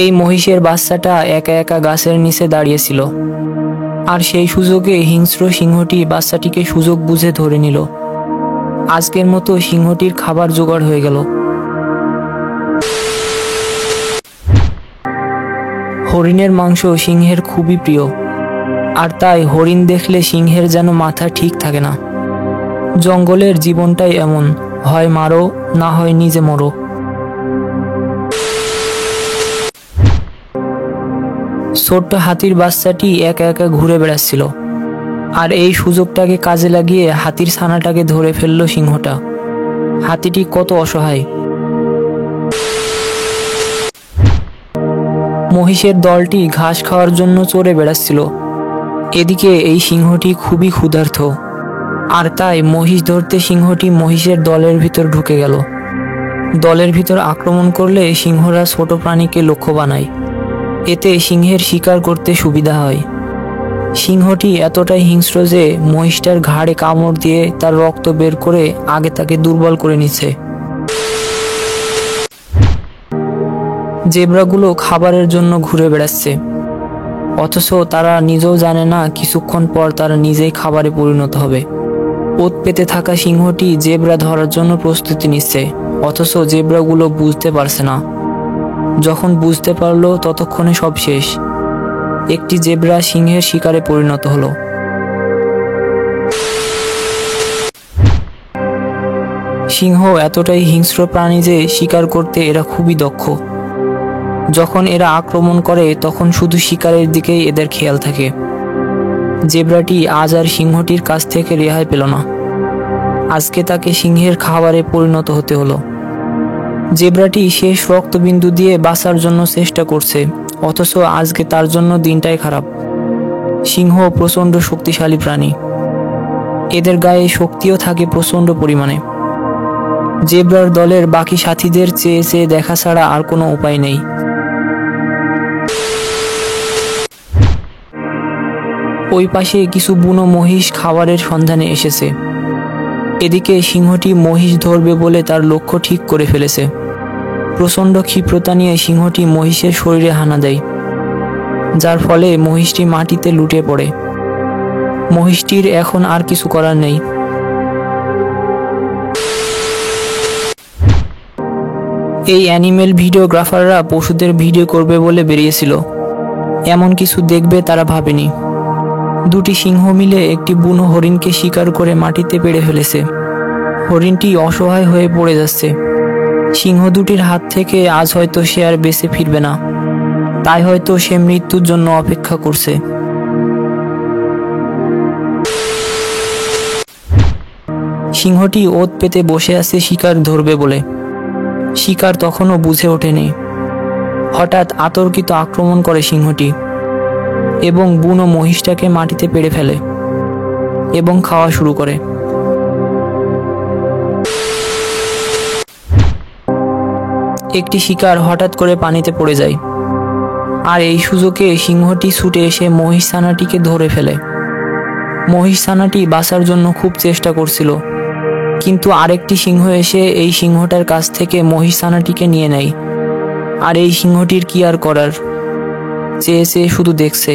এই মহিষের বাচ্চাটা একা একা গাছের নিচে দাঁড়িয়েছিল, আর সেই সুযোগে হিংস্র সিংহটি বাচ্চাটিকে সুযোগ বুঝে ধরে নিল। আজকের মতো সিংহটির খাবার জোগাড় হয়ে গেল। হরিণের মাংস সিংহের খুবই প্রিয়, আর তাই হরিণ দেখলে সিংহের যেন মাথা ঠিক থাকে না। জঙ্গলের জীবনটাই এমন, হয় মারো না হয় নিজে মরো। ছোট্ট হাতির বাচ্চাটি একা একা ঘুরে বেড়াচ্ছিল, আর এই সুযোগটাকে কাজে লাগিয়ে হাতির ছানাটাকে ধরে ফেলল সিংহটা। হাতিটি কত অসহায়। মহিষের দলটি ঘাস খাওয়ার জন্য চড়ে বেড়াচ্ছিল। এদিকে এই সিংহটি খুবই ক্ষুধার্ত, আর তাই মহিষ ধরতে সিংহটি মহিষের দলের ভিতর ঢুকে গেল। দলের ভিতর আক্রমণ করলে সিংহরা ছোট প্রাণীকে লক্ষ্য বানায়, এতে সিংহের শিকার করতে সুবিধা হয়। সিংহটি এতটাই হিংস্র যে মহিষটার ঘাড়ে কামড় দিয়ে তার রক্ত বের করে আগে তাকে দুর্বল করে নিচ্ছে। জেব্রাগুলো খাবারের জন্য ঘুরে বেড়াচ্ছে, অথচ তারা নিজেও জানে না কিছুক্ষণ পর তারা নিজেই খাবারে পরিণত হবে। ওত পেতে থাকা সিংহটি জেব্রা ধরার জন্য প্রস্তুতি নিচ্ছে, অথচ জেব্রাগুলো বুঝতে পারছে না। যখন বুঝতে পারলো ততক্ষণে সব শেষ। একটি জেব্রা সিংহের শিকারে পরিণত হলো। সিংহ এতটাই হিংস্র প্রাণী যে শিকার করতে এরা খুবই দক্ষ। যখন এরা আক্রমণ করে তখন শুধু শিকারের দিকেই এদের খেয়াল থাকে। জেব্রাটি আজ আর সিংহটির কাছ থেকে রেহাই পেল না। আজকে তাকে সিংহের খাবারে পরিণত হতে হলো। জেব্রাটি শেষ রক্তবিন্দু দিয়ে বাঁচার জন্য চেষ্টা করছে, অথচ আজকে তার জন্য দিনটাই খারাপ। সিংহ প্রচণ্ড শক্তিশালী প্রাণী, এদের গায়ে শক্তিও থাকে প্রচণ্ড পরিমাণে। জেব্রার দলের বাকি সাথীদের চেয়ে চেয়ে দেখা ছাড়া আর কোনো উপায় নেই। ওই পাশে কিছু বুনো মহিষ খাবারের সন্ধানে এসেছে। এদিকে সিংহটি মহিষ ধরবে বলে তার লক্ষ্য ঠিক করে ফেলেছে। প্রচণ্ড ক্ষিপ্রতা নিয়ে সিংহটি মহিষের শরীরে হানা দেয়, যার ফলে মহিষটি মাটিতে লুটে পড়ে। মহিষটির এখন আর কিছু করার নেই। এই অ্যানিমেল ভিডিওগ্রাফাররা পশুদের ভিডিও করবে বলে বেরিয়েছিল, এমন কিছু দেখবে তারা ভাবেনি। দুটি সিংহ মিলে একটি বুনো হরিণকে শিকার করে মাটিতে পেড়ে ফেলেছে। হরিণটি অসহায় হয়ে পড়ে যাচ্ছে। সিংহ দুটির হাত থেকে আজ হয়তো সে আর বেঁচে ফিরবে না, তাই হয়তো সে মৃত্যুর জন্য অপেক্ষা করছে। সিংহটি ওত পেতে বসে আছে শিকার ধরবে বলে। শিকার তখনও বুঝে ওঠেনি। হঠাৎ আতর্কিত আক্রমণ করে সিংহটি এবং বুনো মহিষটাকে মাটিতে পেড়ে ফেলে এবং খাওয়া শুরু করে। একটি শিকার হঠাৎ করে পানিতে পড়ে যায়, আর এই সুযোগে সিংহটি ছুটে এসে মহিষ ছানাটিকে ধরে ফেলে। মহিষ ছানাটি বাঁচার জন্য খুব চেষ্টা করছিল, কিন্তু আরেকটি সিংহ এসে এই সিংহটার কাছ থেকে মহিষ ছানাটিকে নিয়ে নেয়। আর এই সিংহটির কি আর করার, চেয়ে চেয়ে শুধু দেখছে।